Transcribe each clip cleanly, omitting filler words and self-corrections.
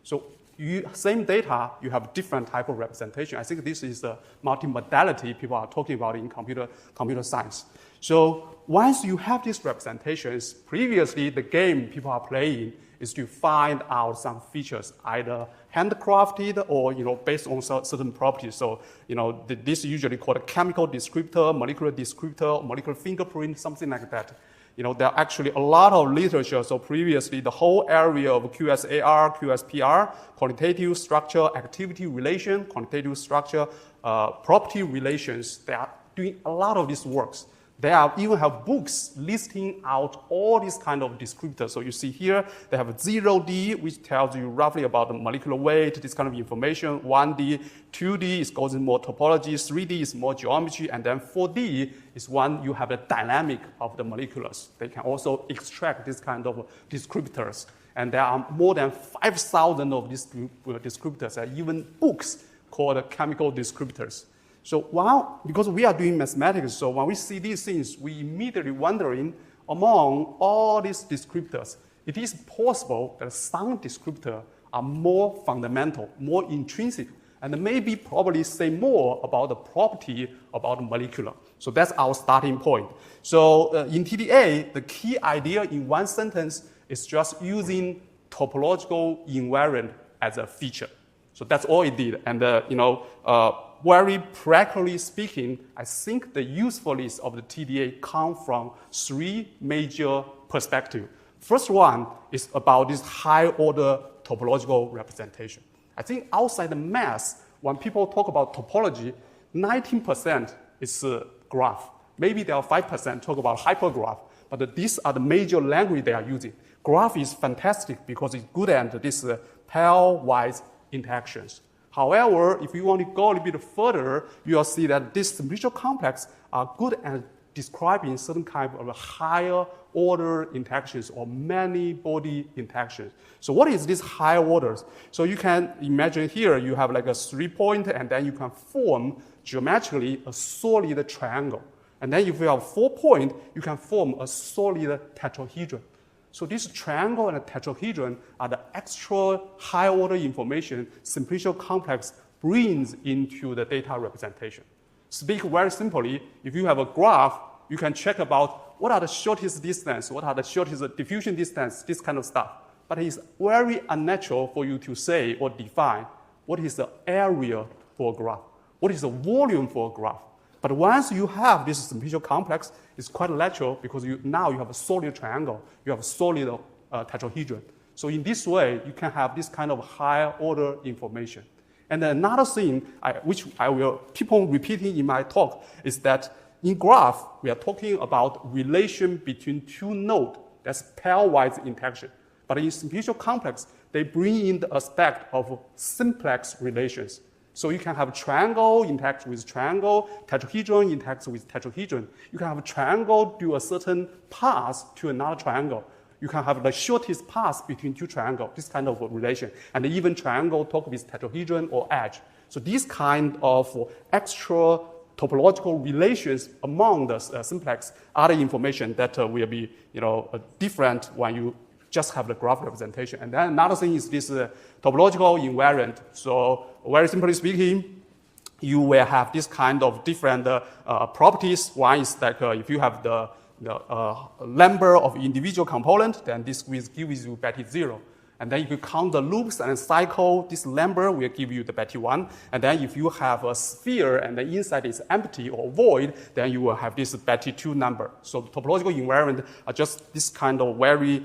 So same data, you have different type of representation. I think this is the multimodality people are talking about in computer science. So once you have these representations, previously the game people are playing is to find out some features, either handcrafted or based on certain properties. So this is usually called a chemical descriptor, molecular descriptor, molecular fingerprint, something like that. There are actually a lot of literature. So previously, the whole area of QSAR, QSPR, quantitative structure, activity relation, quantitative structure, property relations, they are doing a lot of these works. They even have books listing out all these kind of descriptors. So you see here, they have 0D, which tells you roughly about the molecular weight, this kind of information. 1D, 2D is goes in more topology, 3D is more geometry, and then 4D is when you have the dynamic of the molecules. They can also extract this kind of descriptors. And there are more than 5,000 of these descriptors, and even books called chemical descriptors. So because we are doing mathematics, so when we see these things, we immediately wondering, among all these descriptors, it is possible that some descriptors are more fundamental, more intrinsic, and maybe probably say more about the property about the molecular. So that's our starting point. So in TDA, the key idea in one sentence is just using topological invariant as a feature. So that's all it did. And very practically speaking, I think the usefulness of the TDA comes from three major perspectives. First one is about this high-order topological representation. I think outside the math, when people talk about topology, 19% is graph. Maybe there are 5% talk about hypergraph, but these are the major language they are using. Graph is fantastic because it's good at this pairwise interactions. However, if you want to go a little bit further, you'll see that these simplicial complexes are good at describing certain kind of higher order interactions or many body interactions. So what is these higher orders? So you can imagine here you have like a 3-point, and then you can form geometrically a solid triangle. And then if you have 4-point, you can form a solid tetrahedron. So this triangle and a tetrahedron are the extra high-order information simplicial complex brings into the data representation. Speak very simply, if you have a graph, you can check about what are the shortest distance, what are the shortest diffusion distance, this kind of stuff. But it's very unnatural for you to say or define what is the area for a graph, what is the volume for a graph. But once you have this simplicial complex, it's quite natural because now you have a solid triangle, you have a solid tetrahedron. So in this way, you can have this kind of higher order information. And another thing, which I will keep on repeating in my talk, is that in graph, we are talking about relation between two nodes. That's pairwise interaction. But in simplicial complex, they bring in the aspect of simplex relations. So you can have triangle interact with triangle, tetrahedron interact with tetrahedron. You can have a triangle do a certain path to another triangle. You can have the shortest path between two triangles, this kind of relation. And even triangle talk with tetrahedron or edge. So these kind of extra topological relations among the simplex are the information that will be different when you just have the graph representation. And then another thing is this topological invariant. So very simply speaking, you will have this kind of different properties. One is that if you have the number of individual components, then this will give you Betty 0. And then if you count the loops and cycle, this number will give you the Betty 1. And then if you have a sphere and the inside is empty or void, then you will have this Betty 2 number. So the topological invariant are just this kind of very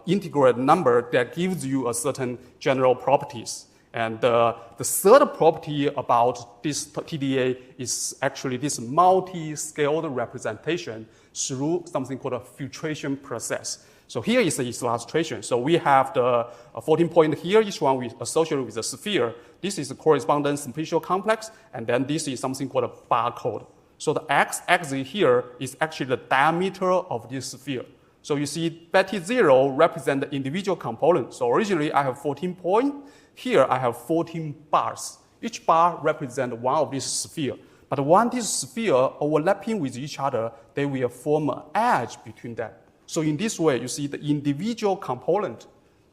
integrated number that gives you a certain general properties. And the third property about this TDA is actually this multi-scaled representation through something called a filtration process. So here is the illustration. So we have the 14-point here, each one associated with a sphere. This is the corresponding simplicial complex, and then this is something called a barcode. So the x-axis here is actually the diameter of this sphere. So you see Betty 0 represents the individual component. So originally I have 14 points. Here I have 14 bars. Each bar represents one of these spheres. But when these spheres overlapping with each other, they will form an edge between them. So in this way, you see the individual component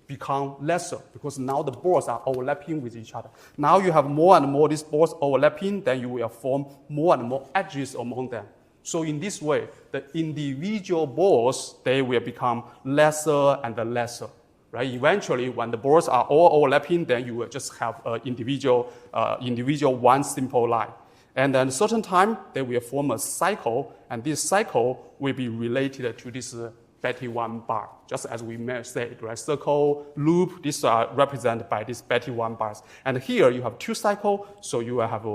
become lesser because now the balls are overlapping with each other. Now you have more and more these balls overlapping, then you will form more and more edges among them. So in this way, the individual balls, they will become lesser and lesser. Right? Eventually, when the balls are all overlapping, then you will just have an individual one simple line. And then certain time, they will form a cycle, and this cycle will be related to this Betty-1 bar, just as we may say, right? Circle, loop, these are represented by these Betty-1 bars. And here you have two cycles, so you will have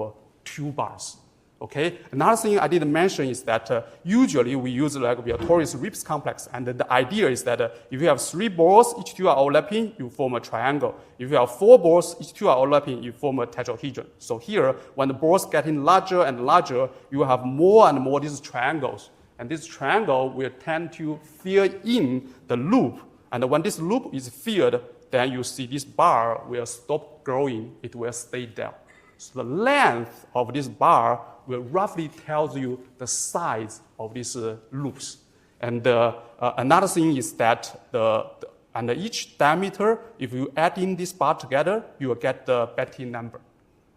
two bars. Okay. Another thing I didn't mention is that usually we use like a Torres-Rips complex, and the idea is that if you have three balls, each two are overlapping, you form a triangle. If you have four balls, each two are overlapping, you form a tetrahedron. So here, when the balls getting larger and larger, you have more and more these triangles, and this triangle will tend to fill in the loop. And when this loop is filled, then you see this bar will stop growing; it will stay there. So the length of this bar will roughly tell you the size of these loops. And another thing is that under each diameter, if you add in this bar together, you will get the Betty number.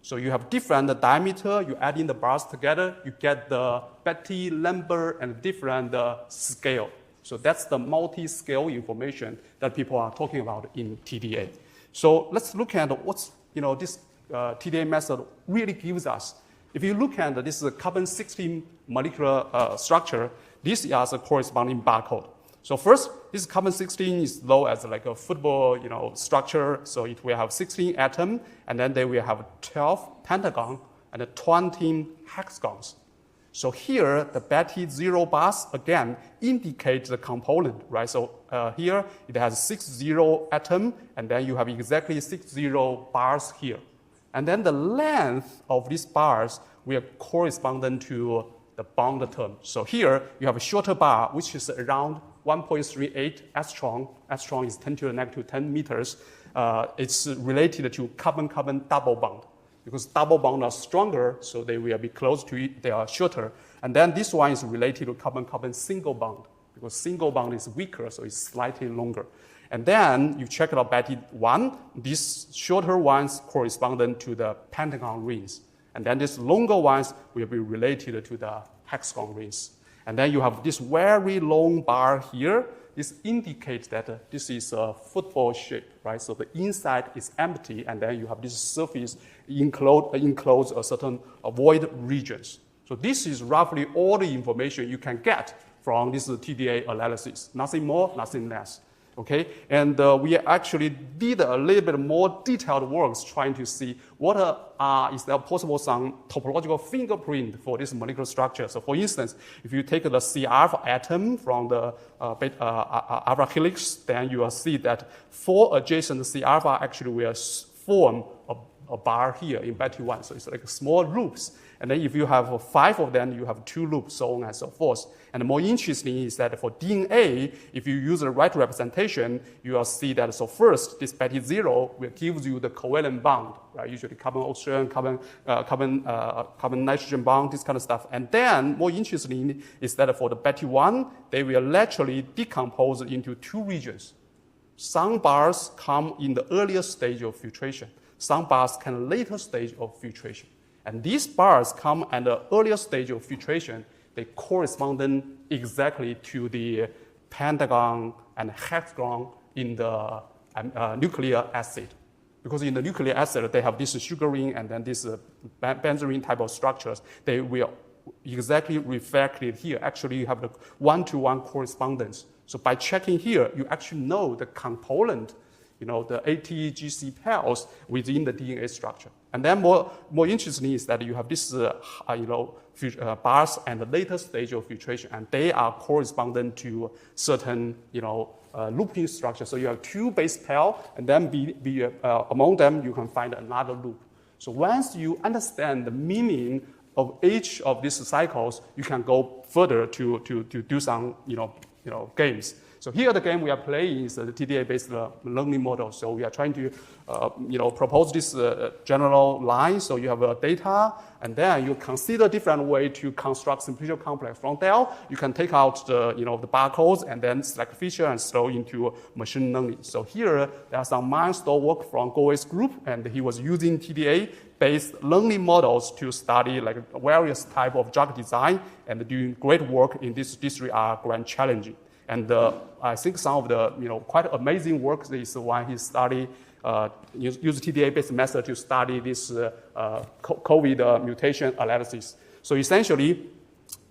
So you have different diameter, you add in the bars together, you get the Betty number and different scale. So that's the multi-scale information that people are talking about in TDA. So let's look at what's this TDA method really gives us. If you look at this carbon-16 molecular structure, this is a corresponding barcode. So first, this carbon-16 is low as like a football structure. So it will have 16 atoms, and then they will have 12 pentagons and 20 hexagons. So here, the Betty 0 bars, again, indicate the component, right? So here, it has 60 atoms, and then you have exactly 60 bars here. And then the length of these bars will correspond to the bond term. So here, you have a shorter bar, which is around 1.38 astron. Astron is 10 to the negative 10 meters. It's related to carbon-carbon double bond, because double bonds are stronger, so they will be close to it, they are shorter. And then this one is related to carbon-carbon single bond, because single bond is weaker, so it's slightly longer. And then you check out Betty 1, these shorter ones correspond to the pentagon rings. And then these longer ones will be related to the hexagon rings. And then you have this very long bar here. This indicates that this is a football shape, right? So the inside is empty, and then you have this surface enclose a certain void regions. So this is roughly all the information you can get from this TDA analysis. Nothing more, nothing less. Okay, and we actually did a little bit more detailed works trying to see what is there possible some topological fingerprint for this molecular structure. So for instance, if you take the C alpha atom from the alpha helix, then you will see that 4 adjacent C alpha actually will form a bar here in Betty 1. So it's like small loops. And then if you have 5 of them, you have 2 loops, so on and so forth. And more interesting is that for DNA, if you use the right representation, you will see that, so first, this Betty 0 will give you the covalent bond, right? Usually carbon-oxygen, carbon-nitrogen bond, this kind of stuff. And then, more interesting is that for the Betty 1, they will laterally decompose into 2 regions. Some bars come in the earlier stage of filtration. Some bars can later stage of filtration. And these bars come at the earlier stage of filtration. They correspond exactly to the pentagon and hexagon in the nucleic acid. Because in the nucleic acid, they have this sugar ring and then this benzoline type of structures. They will exactly reflect it here. Actually, you have the one-to-one correspondence. So by checking here, you actually know the component, the ATGC pairs within the DNA structure. And then more interesting is that you have this, bars and the later stage of filtration, and they are corresponding to certain, looping structure. So you have 2 base pair, and then among them you can find another loop. So once you understand the meaning of each of these cycles, you can go further to do some, games. So here the game we are playing is the TDA-based learning model. So we are trying to, propose this general line. So you have data, and then you consider different way to construct simplicial complex. From there, you can take out the barcodes and then select feature and throw into machine learning. So here there are some milestone work from Go's group, and he was using TDA-based learning models to study like various type of drug design, and doing great work in this district are grand challenging. And I think some of the quite amazing work is when he studied use TDA-based method to study this COVID mutation analysis. So essentially,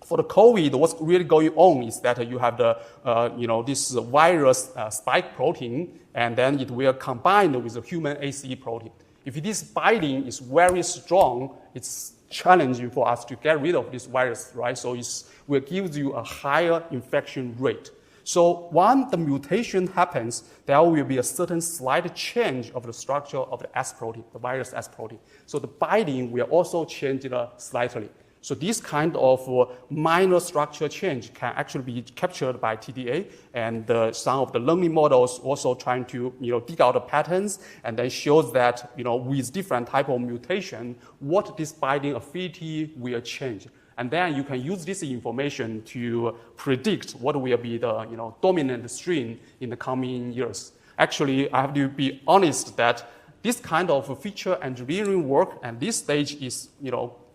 for the COVID, what's really going on is that you have the this virus spike protein, and then it will combine with the human ACE protein. If this binding is very strong, it's challenging for us to get rid of this virus, right? So it will give you a higher infection rate. So when the mutation happens, there will be a certain slight change of the structure of the S protein, the virus S protein. So the binding will also change slightly. So this kind of minor structure change can actually be captured by TDA, and some of the learning models also trying to dig out the patterns, and then shows that with different type of mutation, what this binding affinity will change. And then you can use this information to predict what will be the dominant strain in the coming years. Actually, I have to be honest that this kind of feature engineering work at this stage is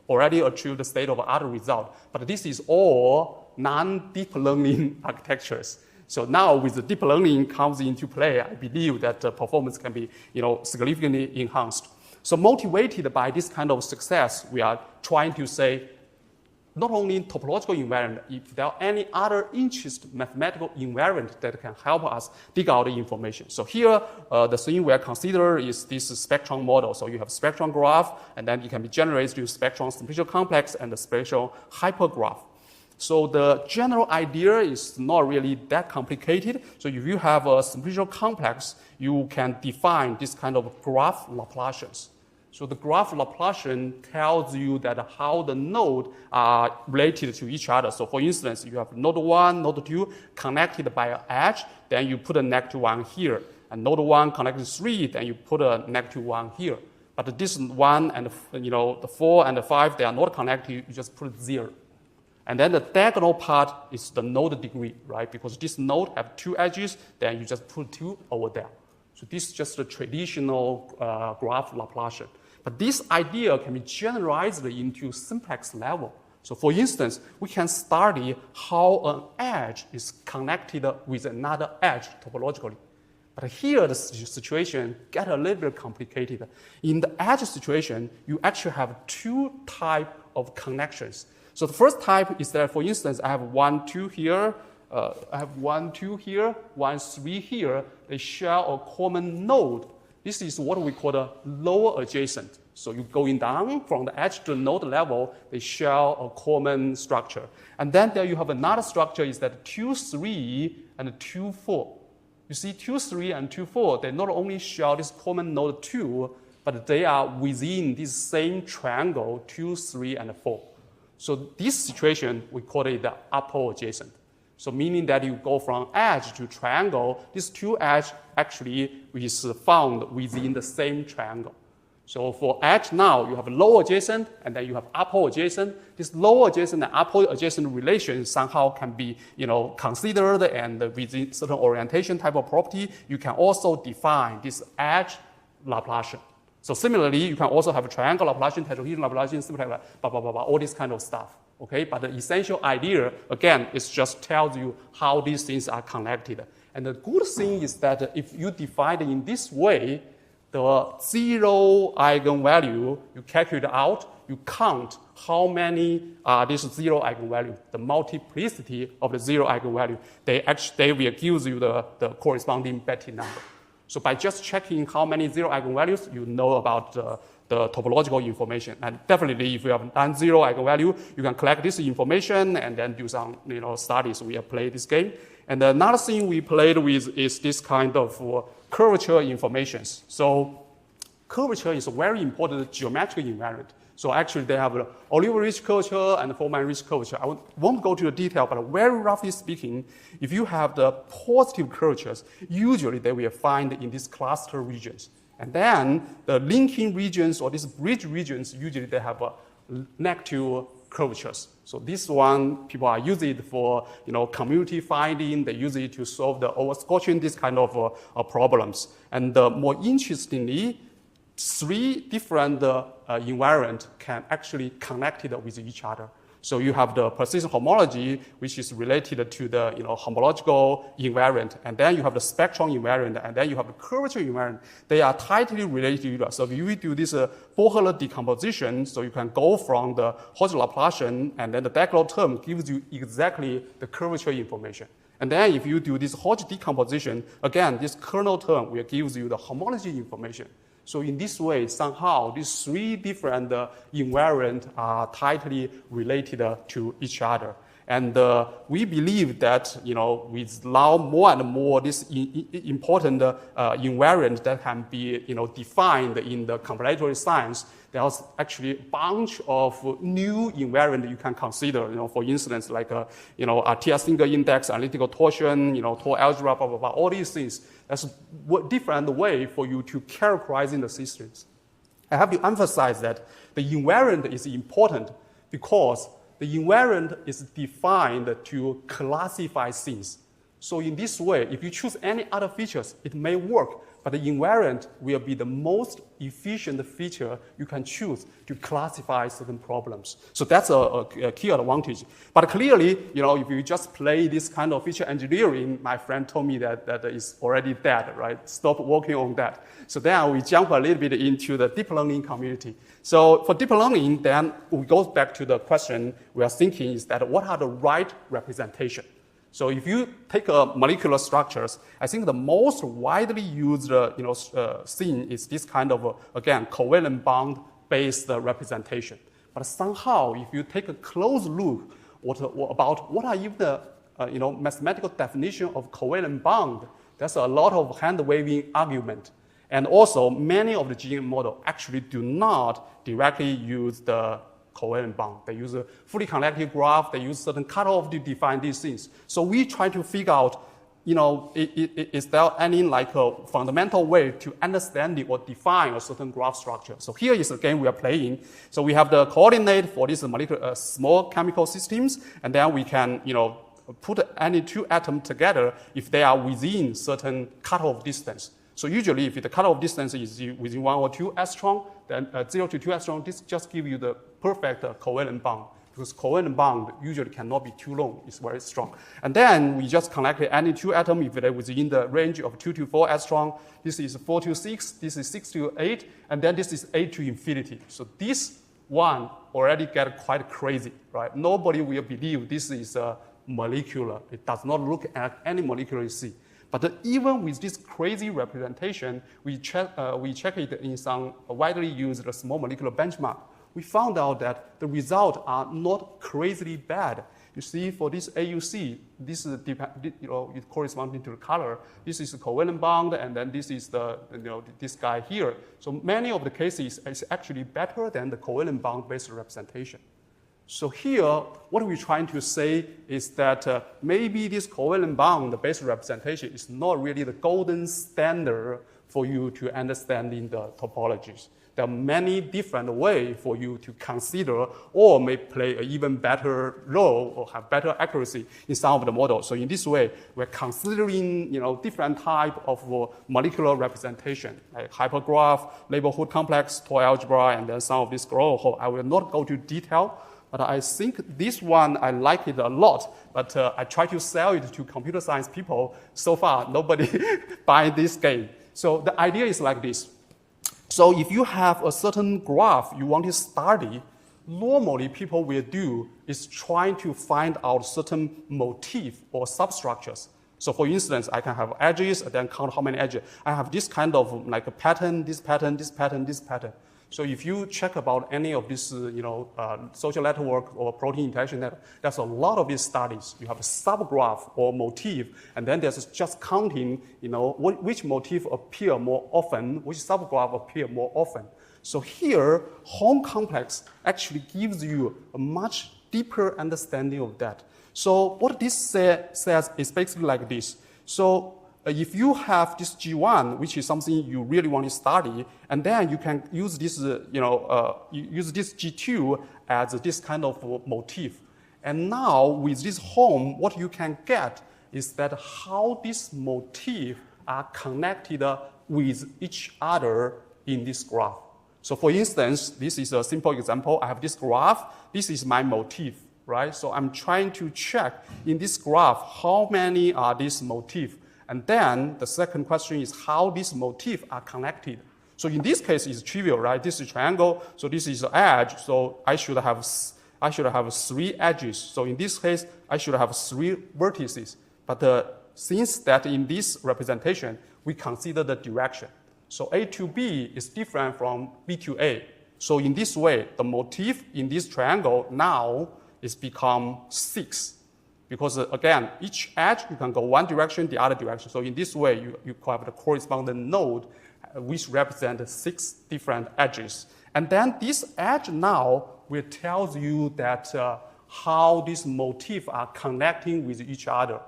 already achieved the state-of-the-art result. But this is all non-deep learning architectures. So now with the deep learning comes into play, I believe that the performance can be significantly enhanced. So motivated by this kind of success, we are trying to say, not only topological invariant, if there are any other interest mathematical invariant that can help us dig out the information. So here, the thing we are considering is this spectrum model. So you have spectrum graph, and then it can be generated through spectrum simplicial complex and the spectrum hypergraph. So the general idea is not really that complicated. So if you have a simplicial complex, you can define this kind of graph Laplacians. So the graph Laplacian tells you that how the nodes are related to each other. So for instance, you have node 1, node 2 connected by an edge, then you put a negative 1 here. And node 1 connected to 3, then you put a negative 1 here. But this 1 and the 4 and the 5, they are not connected, you just put 0. And then the diagonal part is the node degree, right? Because this node have 2 edges, then you just put 2 over there. So this is just a traditional graph Laplacian. But this idea can be generalized into simplex level. So for instance, we can study how an edge is connected with another edge topologically. But here the situation gets a little bit complicated. In the edge situation, you actually have 2 types of connections. So the first type is that, for instance, I have 1, 2 here, I have 1, 2 here, 1, 3 here. They share a common node. This is what we call the lower adjacent. So you're going down from the edge to the node level, they share a common structure. And then there you have another structure is that 2, 3 and 2, 4. You see 2, 3 and 2, 4, they not only share this common node 2, but they are within this same triangle 2, 3, and 4. So this situation, we call it the upper adjacent. So meaning that you go from edge to triangle, these 2 edges actually is found within the same triangle. So for edge now, you have lower adjacent, and then you have upper adjacent. This lower adjacent and upper adjacent relation somehow can be considered, and within certain orientation type of property, you can also define this edge Laplacian. So similarly, you can also have a triangle Laplacian, tetrahedron Laplacian, simplex, blah, blah, blah, blah, all this kind of stuff. Okay, but the essential idea, again, is just tells you how these things are connected. And the good thing is that if you divide it in this way, the 0 eigenvalue, you calculate out, you count how many are these 0 eigenvalue, the multiplicity of the 0 eigenvalue, they will give you the corresponding Betti number. So by just checking how many 0 eigenvalues, you know about the topological information. And definitely, if you have non-zero eigenvalue, you can collect this information and then do some studies. We have played this game. And another thing we played with is this kind of curvature information. So curvature is a very important geometric invariant. So actually, they have olive-rich curvature and formalin-rich curvature. I won't go to the detail, but very roughly speaking, if you have the positive curvatures, usually they will find in these cluster regions. And then the linking regions or these bridge regions, usually they have negative curvatures. So this one, people are using it for community finding. They use it to solve the overscorching, this kind of problems. And more interestingly, 3 different invariants can actually connect it with each other. So you have the persistent homology, which is related to the homological invariant, and then you have the spectrum invariant, and then you have the curvature invariant. They are tightly related to each other. So if you do this Borel decomposition, so you can go from the Hodge Laplacian, and then the diagonal term gives you exactly the curvature information. And then if you do this Hodge decomposition, again, this kernel term will give you the homology information. So in this way, somehow, these 3 different invariants are tightly related to each other. And we believe that, with now more and more this important invariant that can be, defined in the compilatory science, there's actually a bunch of new invariants you can consider, for instance, like, a TS single index, analytical torsion, Tor-algebras, blah, blah, blah, all these things. That's a different way for you to characterize in the systems. I have to emphasize that the invariant is important because the invariant is defined to classify things. So in this way, if you choose any other features, it may work, but the invariant will be the most efficient feature you can choose to classify certain problems. So that's a key advantage. But clearly, if you just play this kind of feature engineering, my friend told me that is already dead, right? Stop working on that. So then we jump a little bit into the deep learning community. So for deep learning, then we go back to the question we are thinking is that what are the right representation? So if you take molecular structures, I think the most widely used thing is this kind of, again, covalent bond-based representation. But somehow, if you take a close look about what are even the mathematical definition of covalent bond, there's a lot of hand-waving argument. And also, many of the GNN models actually do not directly use the covalent bond. They use a fully connected graph. They use certain cutoff to define these things. So we try to figure out, is there any a fundamental way to understand or define a certain graph structure? So here is a game we are playing. So we have the coordinate for these molecular small chemical systems, and then we can, put any 2 atoms together if they are within certain cutoff distance. So usually, if the cutoff distance is within 1 or 2 angstrom, then 0 to 2 angstrom, this just gives you the perfect covalent bond. Because covalent bond usually cannot be too long, it's very strong. And then we just connect any 2 atoms if they're within the range of 2 to 4 angstrom. This is 4 to 6, this is 6 to 8, and then this is 8 to infinity. So this one already get quite crazy, right? Nobody will believe this is molecular. It does not look at any molecular you see. But even with this crazy representation, we check it in some widely used small molecular benchmark. We found out that the results are not crazily bad. You see, for this AUC, this is it corresponding to the color. This is the covalent bond, and then this is this guy here. So many of the cases is actually better than the covalent bond-based representation. So here, what we're trying to say is that maybe this covalent bond-based representation is not really the golden standard for you to understanding the topologies. There are many different ways for you to consider or may play an even better role or have better accuracy in some of the models. So in this way, we're considering different type of molecular representation, like hypergraph, neighborhood complex, Tor-algebras, and then some of this growth. I will not go to detail. But I think this one, I like it a lot, but I try to sell it to computer science people. So far, nobody buy this game. So the idea is like this. So if you have a certain graph you want to study, normally people will do is trying to find out certain motif or substructures. So for instance, I can have edges and then count how many edges. I have this kind of like a pattern, this pattern, this pattern, this pattern. So if you check about any of this, social network or protein interaction network, there's a lot of these studies. You have a subgraph or motif, and then there's just counting, which motif appear more often, which subgraph appear more often. So here, Hom-complex actually gives you a much deeper understanding of that. So what this says is basically like this. So if you have this G1, which is something you really want to study, and then you can use this, use this G2 as this kind of motif. And now with this Hom, what you can get is that how these motifs are connected with each other in this graph. So for instance, this is a simple example. I have this graph. This is my motif, right? So I'm trying to check in this graph how many are these motifs. And then the second question is how these motifs are connected. So in this case, it's trivial, right? This is a triangle, so this is an edge. So I should have 3 edges. So in this case, I should have 3 vertices. But since that in this representation, we consider the direction. So A to B is different from B to A. So in this way, the motif in this triangle now is become 6. Because again, each edge, you can go one direction, the other direction. So in this way, you have the corresponding node, which represent 6 different edges. And then this edge now will tell you that how these motifs are connecting with each other.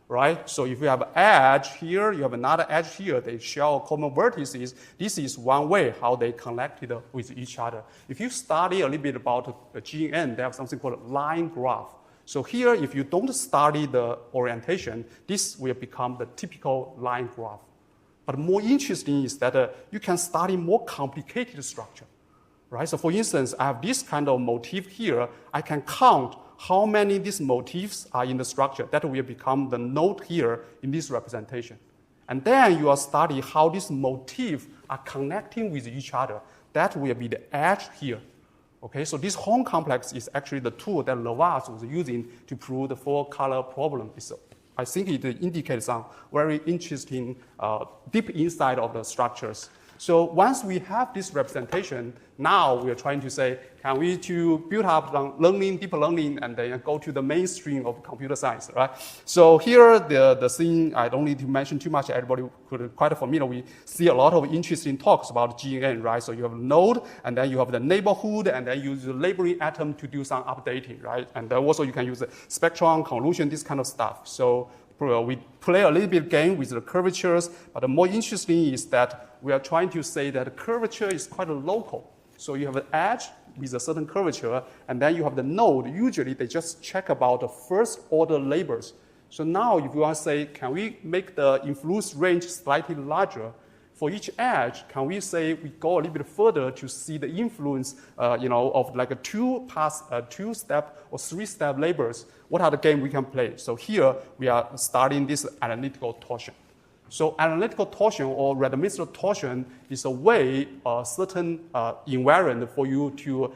Right? So if you have an edge here, you have another edge here, they share common vertices. This is one way how they connected with each other. If you study a little bit about the GN, they have something called line graph. So here, if you don't study the orientation, this will become the typical line graph. But more interesting is that you can study more complicated structure. Right? So for instance, I have this kind of motif here. I can count how many these motifs are in the structure. That will become the node here in this representation. And then you will study how these motifs are connecting with each other. That will be the edge here. Okay, so this Hom-complex is actually the tool that Levas was using to prove the 4-color problem. I think it indicates some very interesting deep insight of the structures. So once we have this representation, now we are trying to say, can we to build up learning, deep learning, and then go to the mainstream of computer science, right? So here, the thing, I don't need to mention too much, everybody could quite familiar. We see a lot of interesting talks about GNN, right? So you have a node, and then you have the neighborhood, and then you use the labeling atom to do some updating, right? And then also you can use the spectrum, convolution, this kind of stuff. So we play a little bit game with the curvatures, but the more interesting is that we are trying to say that curvature is quite local. So you have an edge with a certain curvature, and then you have the node. Usually they just check about the first order labels. So now if you want to say, can we make the influence range slightly larger? For each edge, can we say we go a little bit further to see the influence, of like a 2-step or 3-step labels? What are the game we can play? So here we are starting this analytical torsion. So analytical torsion or Rademacher torsion is a way, a certain invariant for you to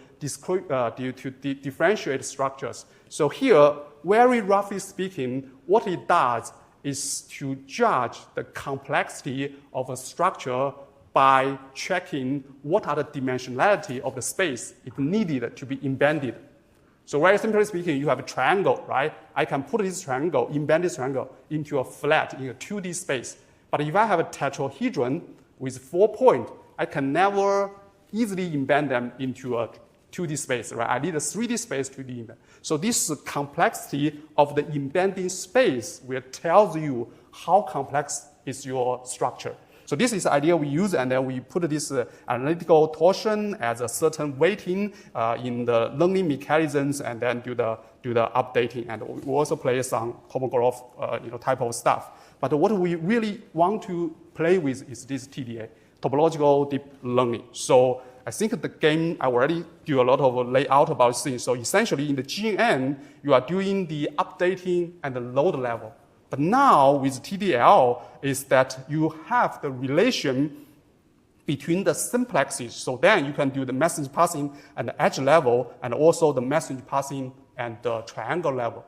differentiate structures. So here, very roughly speaking, what it does is to judge the complexity of a structure by checking what are the dimensionality of the space it needed to be embedded. So very simply speaking, you have a triangle, right? I can put this triangle, embed this triangle into a flat in a 2D space. But if I have a tetrahedron with 4 points, I can never easily embed them into a 2D space, right? I need a 3D space to embed. So this complexity of the embedding space will tell you how complex is your structure. So this is the idea we use, and then we put this analytical torsion as a certain weighting in the learning mechanisms, and then do the updating. And we also play some homograph type of stuff. But what we really want to play with is this TDA, topological deep learning. So I think the game, I already do a lot of layout about things. So essentially in the GNN, you are doing the updating and the load level. But now with TDL is that you have the relation between the simplexes. So then you can do the message passing at the edge level and also the message passing at the triangle level,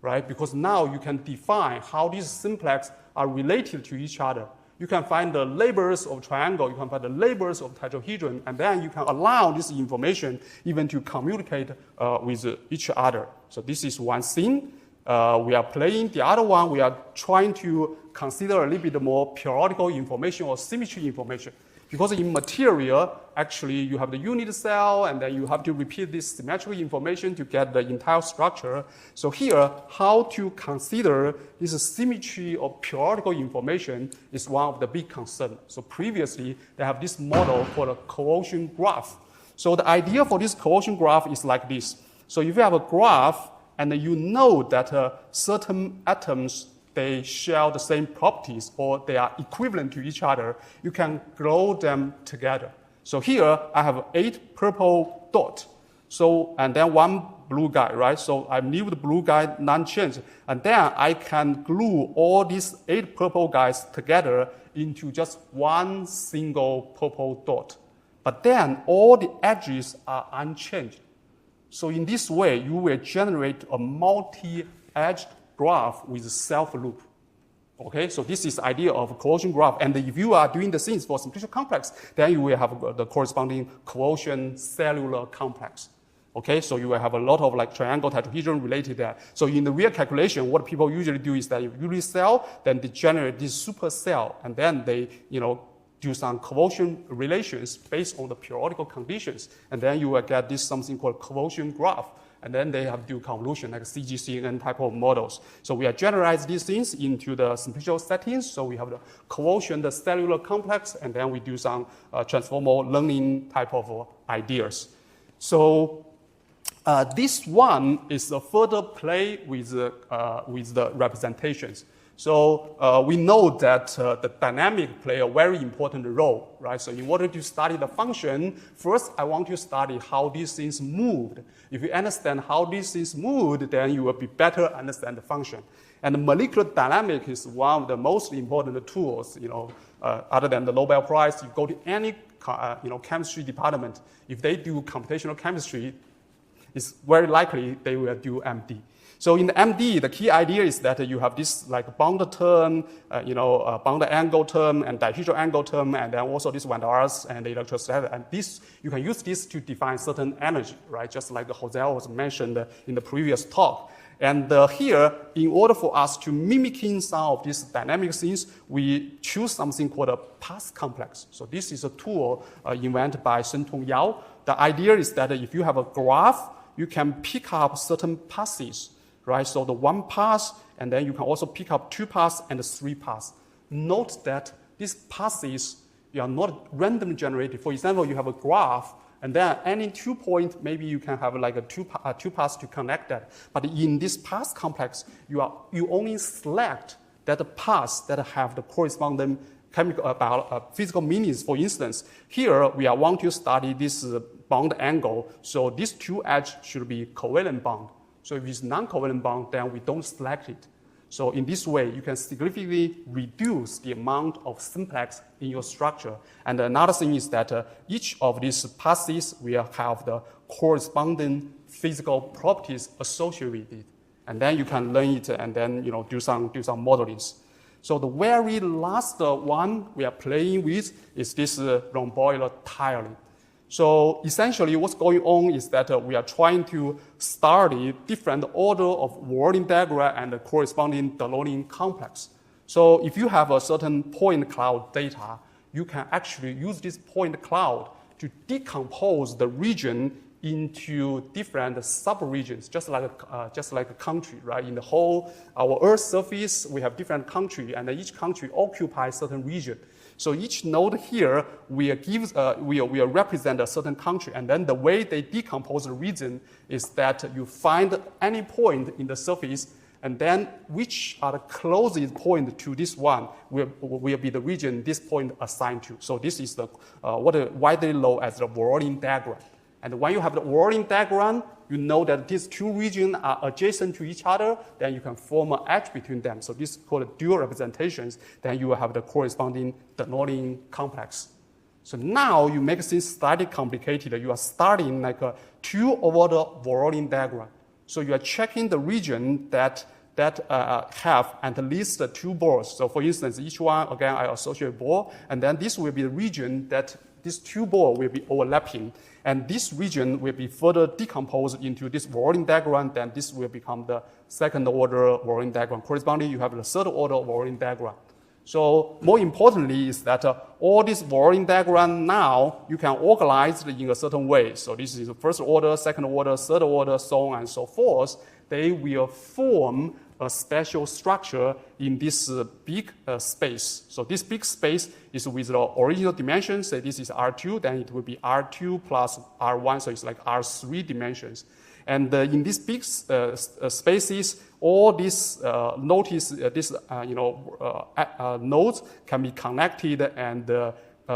right? Because now you can define how these simplex are related to each other. You can find the labels of triangle, you can find the labels of tetrahedron, and then you can allow this information even to communicate with each other. So this is one thing. We are playing. The other one, we are trying to consider a little bit more periodical information or symmetry information. Because in material, actually, you have the unit cell, and then you have to repeat this symmetric information to get the entire structure. So here, how to consider this symmetry of periodical information is one of the big concerns. So previously, they have this model called a cohesion graph. So the idea for this cohesion graph is like this. So if you have a graph, and you know that certain atoms, they share the same properties or they are equivalent to each other, you can grow them together. So here I have 8 purple dots. So, and then 1 blue guy, right? So I leave the blue guy non-changed. And then I can glue all these 8 purple guys together into just one single purple dot. But then all the edges are unchanged. So in this way, you will generate a multi-edged graph with self-loop. Okay, so this is the idea of a cohesion graph. And if you are doing the things for simplicial complex, then you will have the corresponding cohesion cellular complex. Okay, so you will have a lot of like triangle tetrahedron related there. So in the real calculation, what people usually do is that if you use cell, then they generate this supercell, and then they, do some cohesion relations based on the periodical conditions, and then you will get this something called cohesion graph. And then they have to do convolution like CGCN type of models. So we have generalized these things into the simplicial settings. So we have the cohesion, the cellular complex, and then we do some transformal learning type of ideas. So this one is a further play with the representations. So we know that the dynamic play a very important role, right? So in order to study the function, first I want to study how these things moved. If you understand how these things moved, then you will be better understand the function. And the molecular dynamics is one of the most important tools, other than the Nobel Prize. You go to any chemistry department, if they do computational chemistry, it's very likely they will do MD. So in the MD, the key idea is that you have this like bounded term, bounded angle term and dihedral angle term, and then also this van der Waals and the electrostatic. And this, you can use this to define certain energy, right? Just like Jose was mentioned in the previous talk. And here, in order for us to mimicking some of these dynamic things, we choose something called a path complex. So this is a tool invented by Shentong Yao. The idea is that if you have a graph, you can pick up certain passes. Right, so the 1 pass, and then you can also pick up 2 paths and 3 paths. Note that these passes are not randomly generated. For example, you have a graph, and then any 2 points, maybe you can have like a two paths to connect that. But in this path complex, you only select that paths that have the corresponding chemical physical meanings. For instance, here we are want to study this bond angle, so these 2 edges should be covalent bond. So if it's non-covalent bond, then we don't select it. So in this way, you can significantly reduce the amount of simplex in your structure. And another thing is that each of these passes will have the corresponding physical properties associated with it. And then you can learn it and then do some modelings. So the very last one we are playing with is this rhomboid tiling. So essentially what's going on is that we are trying to study different order of Worlding diagram and the corresponding Delaunay complex. So if you have a certain point cloud data, you can actually use this point cloud to decompose the region into different subregions, just like a country, right? In the whole, our Earth surface, we have different countries, and each country occupies certain region. So each node here will represent a certain country, and then the way they decompose the region is that you find any point in the surface, and then which are the closest point to this one will be the region this point assigned to. So this is what is widely known as the Worlding diagram. And when you have the Worlding diagram, you know that these 2 regions are adjacent to each other, then you can form an edge between them. So this is called dual representations. Then you will have the corresponding Delaunay complex. So now you make things slightly complicated. You are starting like a 2-order Worlding diagram. So you are checking the region that have at least 2 balls. So for instance, each one, again, I associate ball, and then this will be the region that these 2 balls will be overlapping. And this region will be further decomposed into this Worlding diagram, then this will become the 2nd order Worlding diagram. Correspondingly, you have the 3rd order Worlding diagram. So more importantly is that all this Warring diagram now, you can organize it in a certain way. So this is the first order, second order, third order, so on and so forth. They will form a special structure in this big space. So this big space is with the original dimensions. Say this is R2, then it will be R2 plus R1, so it's like R3 dimensions. And in these big spaces, all these nodes can be connected and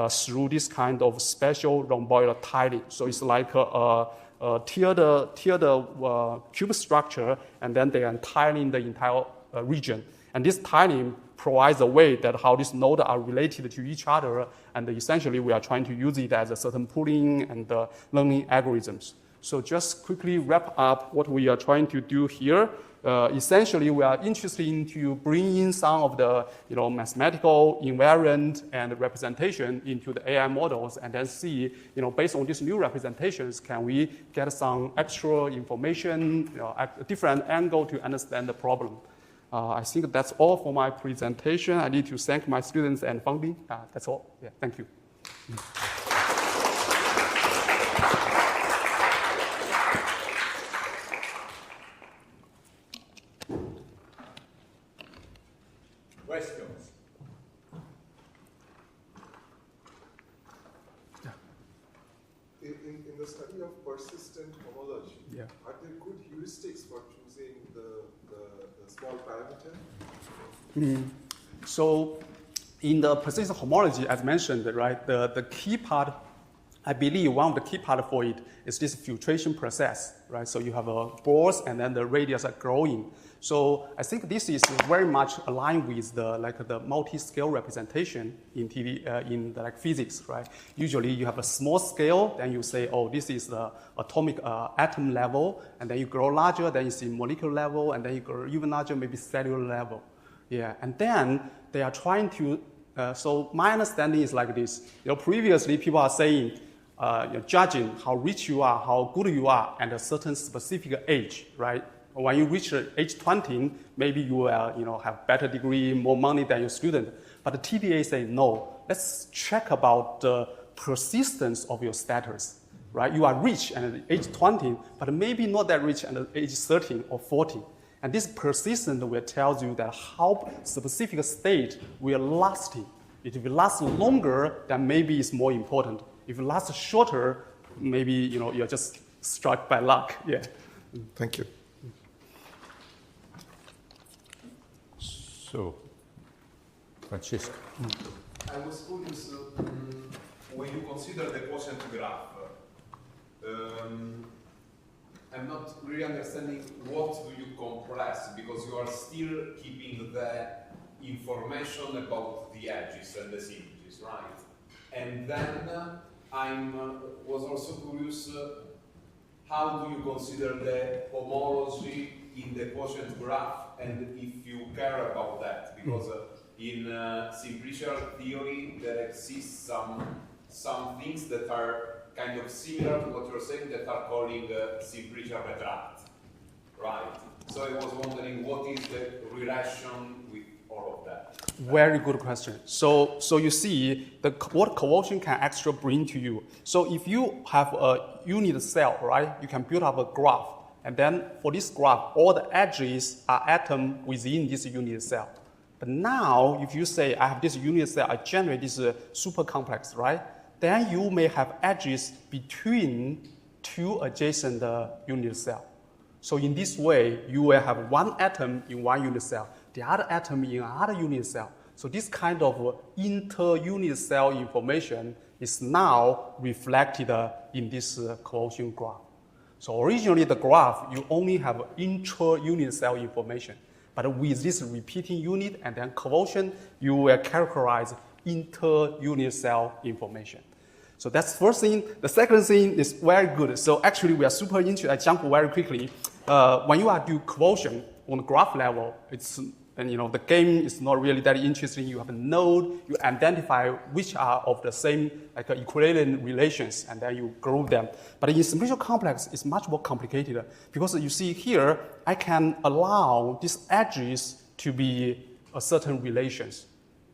through this kind of special rhomboid tiling. So it's like a tiered cube structure, and then they are tiling the entire region. And this tiling provides a way that how these nodes are related to each other, and essentially we are trying to use it as a certain pooling and learning algorithms. So just quickly wrap up what we are trying to do here. Essentially, we are interested in to bring in some of the mathematical invariant and representation into the AI models, and then see based on these new representations, can we get some extra information, at a different angle to understand the problem. I think that's all for my presentation. I need to thank my students and funding. That's all. Yeah, thank you. Questions? In the study of persistent homology, are there good heuristics for choosing the small parameter? So in the persistent homology, as mentioned, right, the key part, I believe one of the key part for it is this filtration process, right? So you have a balls and then the radius are growing. So I think this is very much aligned with the multiscale representation in physics, right? Usually you have a small scale, then you say, oh, this is the atomic atom level, and then you grow larger, then you see molecular level, and then you grow even larger, maybe cellular level. Yeah, and then they are trying to. So my understanding is like this. Previously people are saying, judging how rich you are, how good you are at a certain specific age, right? When you reach age 20, maybe you will have better degree, more money than your student. But the TDA say, no, let's check about the persistence of your status, right? You are rich at age 20, but maybe not that rich at age 13 or 40. And this persistence will tell you that how specific state will last. If it lasts longer, then maybe it's more important. If it lasts shorter, maybe you're just struck by luck. Yeah. Thank you. So, Francesco. I was curious, when you consider the quotient graph, I'm not really understanding what do you compress, because you are still keeping the information about the edges and the symmetries, right? And then I was also curious, how do you consider the homology in the quotient graph, and if you care about that? Because in simplicial theory there exists some things that are kind of similar to what you're saying that are calling simplicial retract, right? So I was wondering what is the relation with all of that? Very good question. So you see what convolution can actually bring to you. So if you have a unit cell, right, you can build up a graph. And then for this graph, all the edges are atoms within this unit cell. But now, if you say, I have this unit cell, I generate this super complex, right? Then you may have edges between two adjacent unit cells. So in this way, you will have one atom in one unit cell, the other atom in another unit cell. So this kind of inter-unit cell information is now reflected in this convolution graph. So originally the graph, you only have intra-unit cell information. But with this repeating unit and then convolution, you will characterize inter-unit cell information. So that's the first thing. The second thing is very good. So actually we are super interested. I jump very quickly. When you are doing convolution on the graph level, the game is not really that interesting. You have a node, you identify which are of the same equivalent relations, and then you group them. But in simplicial complex, it's much more complicated because you see here, I can allow these edges to be a certain relations.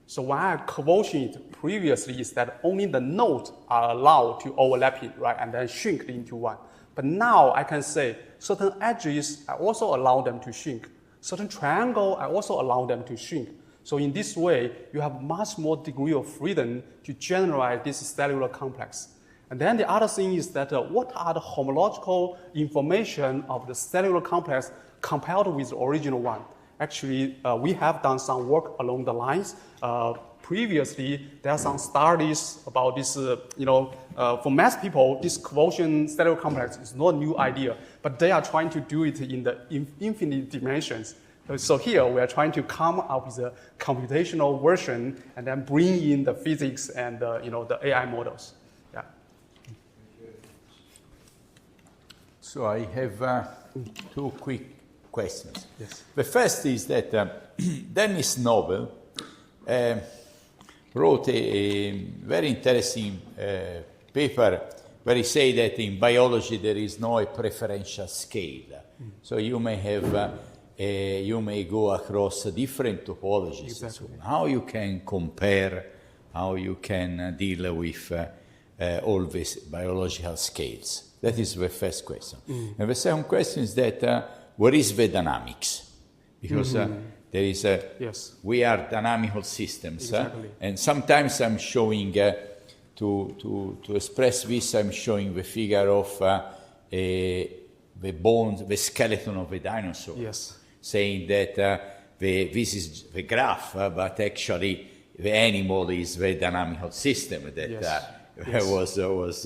So when I quotient it previously is that only the nodes are allowed to overlapping, right, and then shrink into one. But now I can say certain edges, I also allow them to shrink. Certain triangle, I also allow them to shrink. So in this way, you have much more degree of freedom to generate this cellular complex. And then the other thing is that what are the homological information of the cellular complex compared with the original one? Actually, we have done some work along the lines. Previously, there are some studies about this, for math people, this quotient cellular complex is not a new idea, but they are trying to do it in the infinite dimensions. So here, we are trying to come up with a computational version and then bring in the physics and the AI models. Yeah. So I have two quick questions. Yes. The first is that Dennis Nobel wrote a very interesting paper where he said that in biology there is no preferential scale. So you may have, you may go across different topologies. Exactly. So how you can compare, how you can deal with all these biological scales? That is the first question. And the second question is that what is the dynamics? Because there is yes. We are dynamical systems, Exactly. and sometimes I'm showing to express this. I'm showing the figure of the bones, the skeleton of a dinosaur. Yes. Saying that this is the graph, but actually the animal is the dynamical system that Yes. was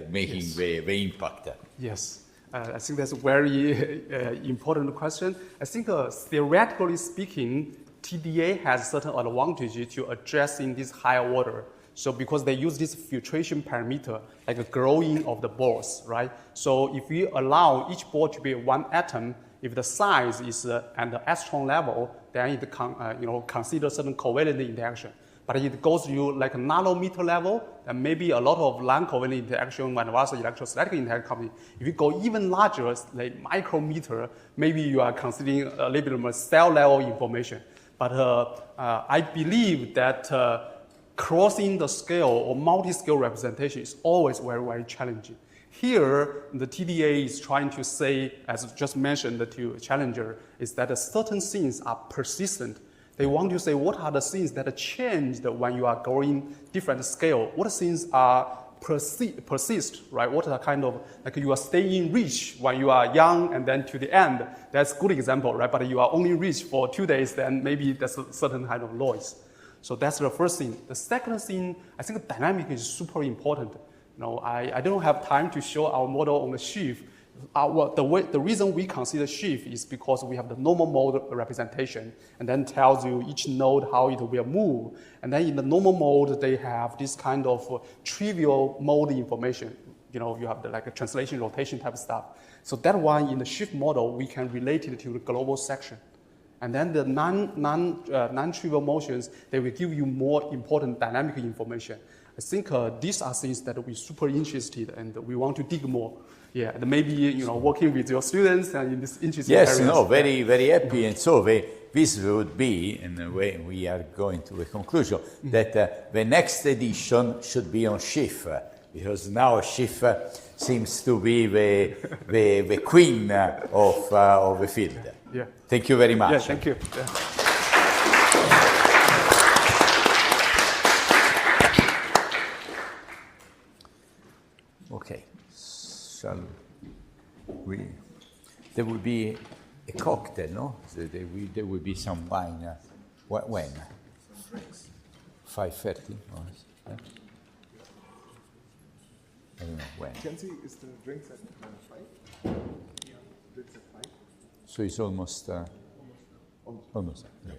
making Yes. the impact. Yes. I think that's a very important question. I think theoretically speaking, TDA has certain advantage to addressing this higher order. So because they use this filtration parameter, like a growing of the balls, right? So if we allow each ball to be one atom, if the size is at the astron level, then it consider certain covalent interaction. But it goes to like a nanometer level, and maybe a lot of non-covalent interaction and also electrostatic interaction coming. If you go even larger, like micrometer, maybe you are considering a little bit more cell level information. But I believe that crossing the scale or multi-scale representation is always very, very challenging. Here, the TDA is trying to say, as just mentioned to Challenger, is that certain things are persistent. They want to say what are the things that are changed when you are going different scale. What things are persist, right? What are kind of, like you are staying rich when you are young and then to the end. That's a good example, right? But you are only rich for 2 days, then maybe that's a certain kind of noise. So that's the first thing. The second thing, I think dynamic is super important. I don't have time to show our model on the sheaf. The reason we consider sheaf is because we have the normal mode representation and then tells you each node how it will move. And then in the normal mode, they have this kind of trivial mode information. You have like a translation, rotation type of stuff. So that one in the sheaf model, we can relate it to the global section. And then the non-trivial motions, they will give you more important dynamic information. I think these are things that we're super interested and we want to dig more. Yeah, and maybe working with your students and in this interesting yes, areas. Very, very happy. And so this would be, in a way, we are going to a conclusion that the next edition should be on sheaf, because now sheaf seems to be the queen of the field. Yeah. Thank you very much. Yeah, thank you. Yeah. Okay. Shall we? There will be a cocktail, no? There will be some wine. When? 5:30. Yeah? I don't know when. Kenzie, is the drinks at 5? Yeah. Drinks at 5? So it's almost. Almost. Yeah.